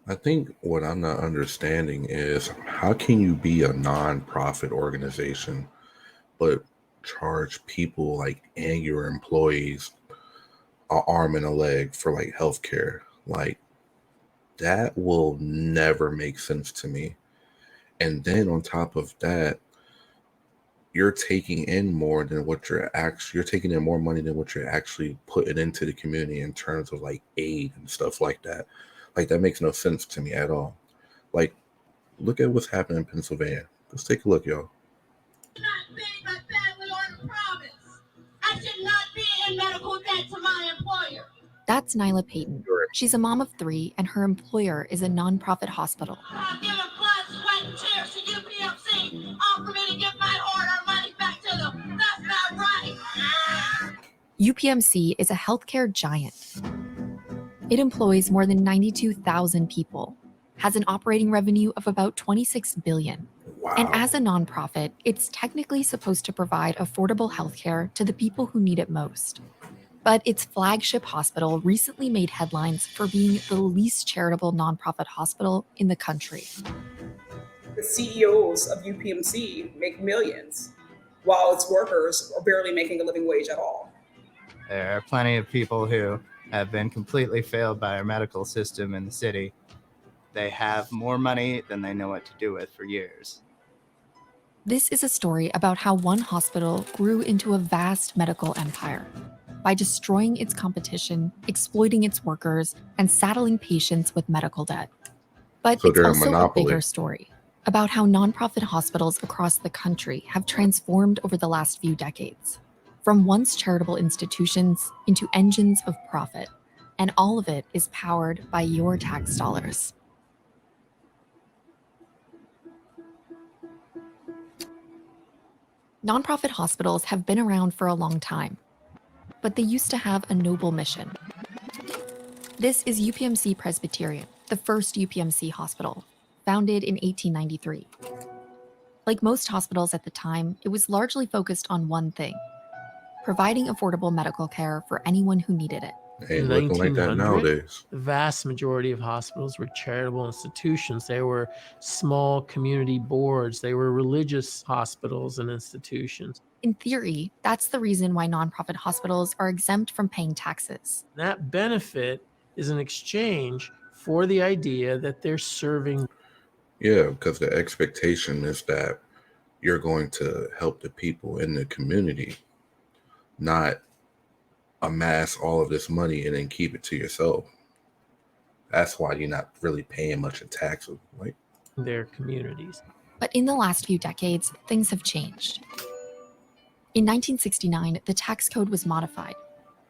I think what I'm not understanding is how can you be a non-profit organization but charge people like and your employees an arm and a leg for like healthcare? Like that will never make sense to me. And then on top of that, you're taking in more than what you're taking in more money than what you're actually putting into the community in terms of like aid and stuff like that. Like that makes no sense to me at all. Like look at what's happening in Pennsylvania. Let's take a look, y'all. Not paying my family or the province. I should not be in medical debt to my employer. That's Nyla Payton. She's a mom of 3, and her employer is a nonprofit hospital. I'm giving blood, sweat, and tears to UPMC. Offer me to give my order money back to them. That's not right. UPMC is a healthcare giant. It employs more than 92,000 people, has an operating revenue of about $26 billion. Wow. And as a nonprofit, it's technically supposed to provide affordable healthcare to the people who need it most. But its flagship hospital recently made headlines for being the least charitable nonprofit hospital in the country. The CEOs of UPMC make millions, while its workers are barely making a living wage at all. There are plenty of people who have been completely failed by our medical system in the city. They have more money than they know what to do with for years. This is a story about how one hospital grew into a vast medical empire by destroying its competition, exploiting its workers, and saddling patients with medical debt. But So it's they're a also a monopoly. bigger story about how nonprofit hospitals across the country have transformed over the last few decades, from once charitable institutions into engines of profit. And all of it is powered by your tax dollars. Nonprofit hospitals have been around for a long time, but they used to have a noble mission. This is UPMC Presbyterian, the first UPMC hospital, founded in 1893. Like most hospitals at the time, it was largely focused on one thing: providing affordable medical care for anyone who needed it. Ain't looking like that 1900, nowadays. The vast majority of hospitals were charitable institutions. They were small community boards. They were religious hospitals and institutions. In theory, that's the reason why nonprofit hospitals are exempt from paying taxes. That benefit is an exchange for the idea that they're serving. Yeah, because the expectation is that you're going to help the people in the community, not amass all of this money and then keep it to yourself. That's why you're not really paying much in taxes. Like, their communities. But in the last few decades, things have changed. In 1969, the tax code was modified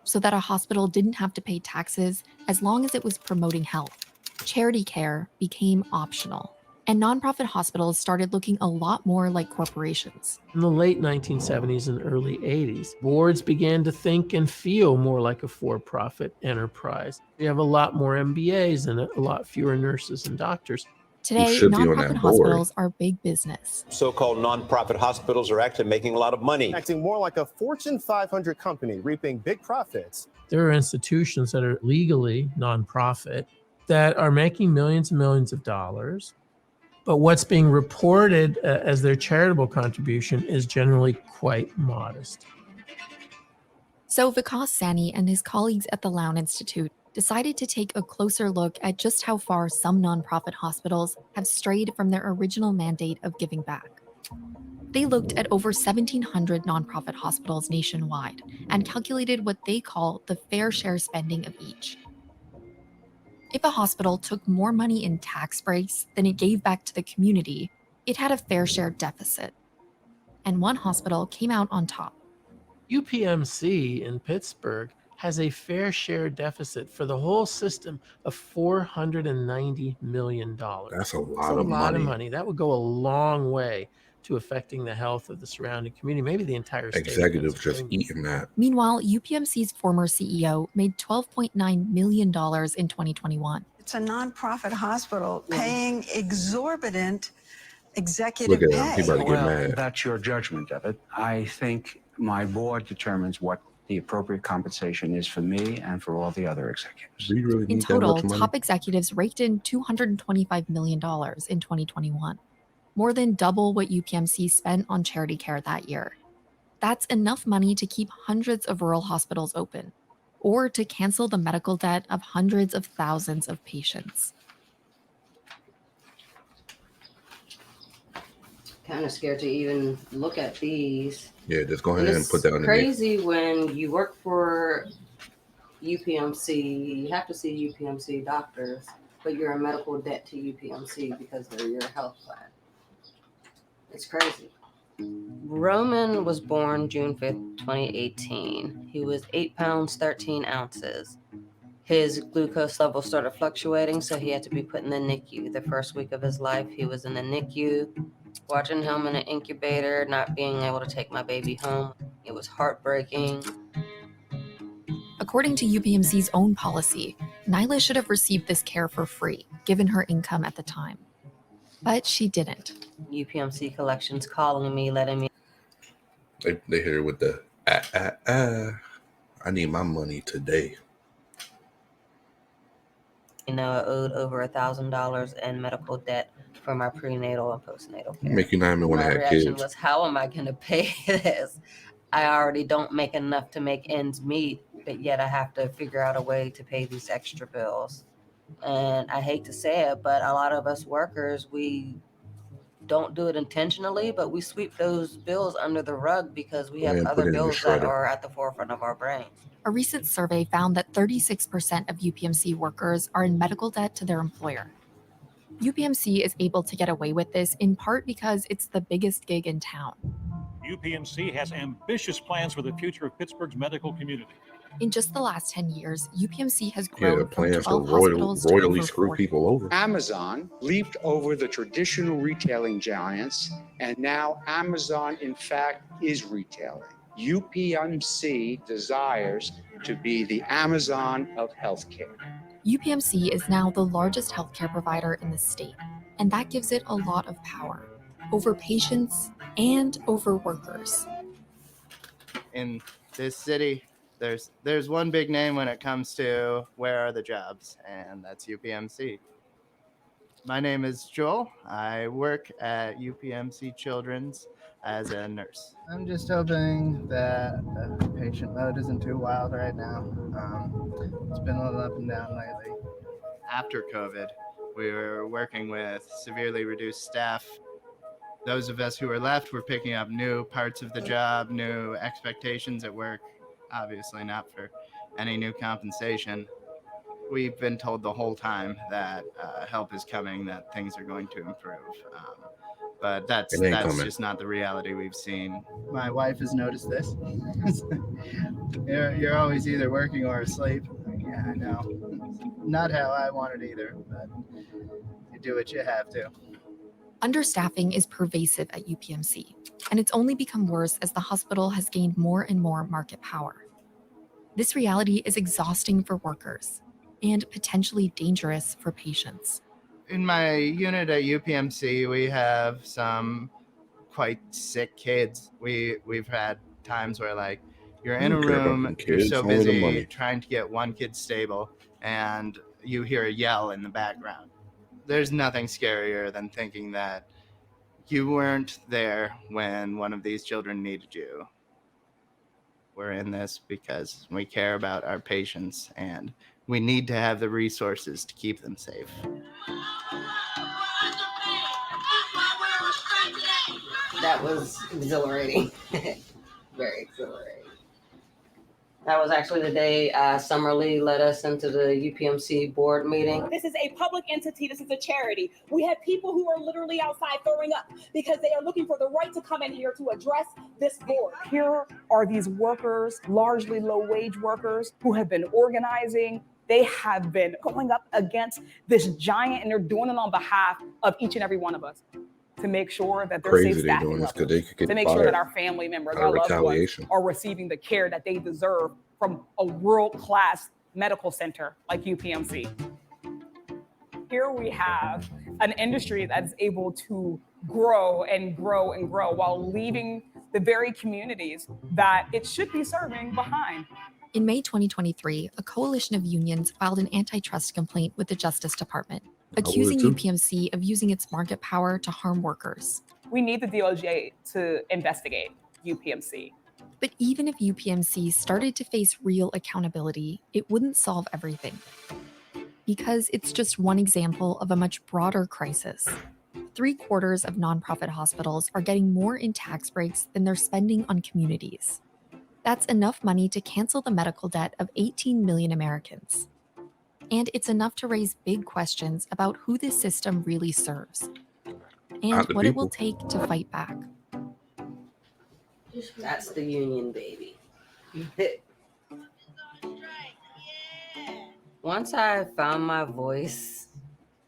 so that a hospital didn't have to pay taxes as long as it was promoting health. Charity care became optional, and nonprofit hospitals started looking a lot more like corporations. In the late 1970s and early 80s, boards began to think and feel more like a for-profit enterprise. We have a lot more MBAs and a lot fewer nurses and doctors. Today, should be on nonprofit that board. hospitals are big business. So-called nonprofit hospitals are actually making a lot of money. Acting more like a Fortune 500 company, reaping big profits. There are institutions that are legally nonprofit that are making millions and millions of dollars. But what's being reported as their charitable contribution is generally quite modest. So Vikas Sani and his colleagues at the Lown Institute decided to take a closer look at just how far some nonprofit hospitals have strayed from their original mandate of giving back. They looked at over 1,700 nonprofit hospitals nationwide and calculated what they call the fair share spending of each. If a hospital took more money in tax breaks than it gave back to the community, it had a fair share deficit. And one hospital came out on top. UPMC in Pittsburgh has a fair share deficit for the whole system of $490 million. that's a That's lot a of lot money. of money. That would go a long way to affecting the health of the surrounding community, maybe the entire state. of Executives just Pennsylvania. eating that. Meanwhile, UPMC's former CEO made $12.9 million in 2021. It's a nonprofit hospital paying exorbitant executive Look at him. He pay. about to get mad. That's your judgment of it. I think my board determines what the appropriate compensation is for me and for all the other executives. Do you really In need that total, much money? top executives raked in $225 million in 2021, more than double what UPMC spent on charity care that year. That's enough money to keep hundreds of rural hospitals open, or to cancel the medical debt of hundreds of thousands of patients. Kind of scared to even look at these. Yeah, just go And ahead and put it's that underneath. crazy when you work for UPMC, you have to see UPMC doctors, but you're in medical debt to UPMC because they're your health plan. It's crazy. Roman was born June 5th, 2018. He was 8 pounds, 13 ounces. His glucose level started fluctuating, so he had to be put in the NICU. The first week of his life, he was in the NICU, watching him in an incubator, not being able to take my baby home. It was heartbreaking. According to UPMC's own policy, Nyla should have received this care for free, given her income at the time. But she didn't. UPMC collections calling me, letting me They hit her with the I need my money today. know I owed over $1,000 in medical debt for my prenatal and postnatal care. Make you not even want to My have reaction kids. was, how am I going to pay this? I already don't make enough to make ends meet, but yet I have to figure out a way to pay these extra bills. And I hate to say it, but a lot of us workers, we don't do it intentionally, but we sweep those bills under the rug because we have And put other it in the bills that shredder. are at the forefront of our brains. A recent survey found that 36% of UPMC workers are in medical debt to their employer. UPMC is able to get away with this in part because it's the biggest gig in town. UPMC has ambitious plans for the future of Pittsburgh's medical community. In just the last 10 years, UPMC has Yeah, grown from plans to 12 hospitals to royally over screw 40. people over. Amazon leaped over the traditional retailing giants, and now Amazon, in fact, is retailing. UPMC desires to be the Amazon of healthcare. UPMC is now the largest healthcare provider in the state, and that gives it a lot of power over patients and over workers. In this city, there's one big name when it comes to where are the jobs, and that's UPMC. My name is Joel. I work at UPMC Children's as a nurse. I'm just hoping that the patient load isn't too wild right now. It's been a little up and down lately. After COVID, we were working with severely reduced staff. Those of us who were left were picking up new parts of the job, new expectations at work, obviously not for any new compensation. We've been told the whole time that help is coming, that things are going to improve. But that's just not the reality we've seen. My wife has noticed this. You're always either working or asleep. Yeah, I know. Not how I want it either, but you do what you have to. Understaffing is pervasive at UPMC, and it's only become worse as the hospital has gained more and more market power. This reality is exhausting for workers and potentially dangerous for patients. In my unit at UPMC, we have some quite sick kids. We've had times where, like, you're in a room, you're so busy trying to get one kid stable, and you hear a yell in the background. There's nothing scarier than thinking that you weren't there when one of these children needed you. We're in this because we care about our patients, and we need to have the resources to keep them safe. That was exhilarating. Very exhilarating. That was actually the day Summer Lee led us into the UPMC board meeting. This is a public entity. This is a charity. We have people who are literally outside throwing up because they are looking for the right to come in here to address this board. Here are these workers, largely low-wage workers, who have been organizing. They have been going up against this giant, and they're doing it on behalf of each and every one of us to make sure that they're safe staffing levels, to make sure that our family members, our loved ones, are receiving the care that they deserve from a world-class medical center like UPMC. Here we have an industry that's able to grow and grow and grow while leaving the very communities that it should be serving behind. In May 2023, a coalition of unions filed an antitrust complaint with the Justice Department, accusing too. UPMC of using its market power to harm workers. We need the DOJ to investigate UPMC. But even if UPMC started to face real accountability, it wouldn't solve everything. Because it's just one example of a much broader crisis. 3/4 of nonprofit hospitals are getting more in tax breaks than they're spending on communities. That's enough money to cancel the medical debt of 18 million Americans. And it's enough to raise big questions about who this system really serves and Not the what it will people. take to fight back. That's the union, baby. Once I found my voice,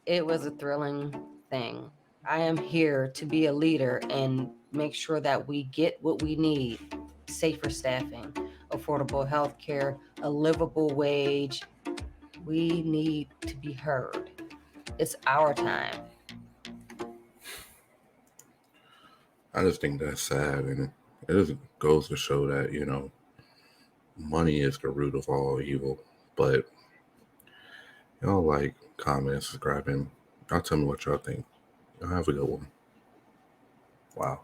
it was a thrilling thing. I am here to be a leader and make sure that we get what we need: safer staffing, affordable health care, a livable wage. We need to be heard. It's our time. I just think that's sad, and it just goes to show that, you know, money is the root of all evil. But y'all like, comment, subscribing. Y'all tell me what y'all think. Y'all have a good one. Wow.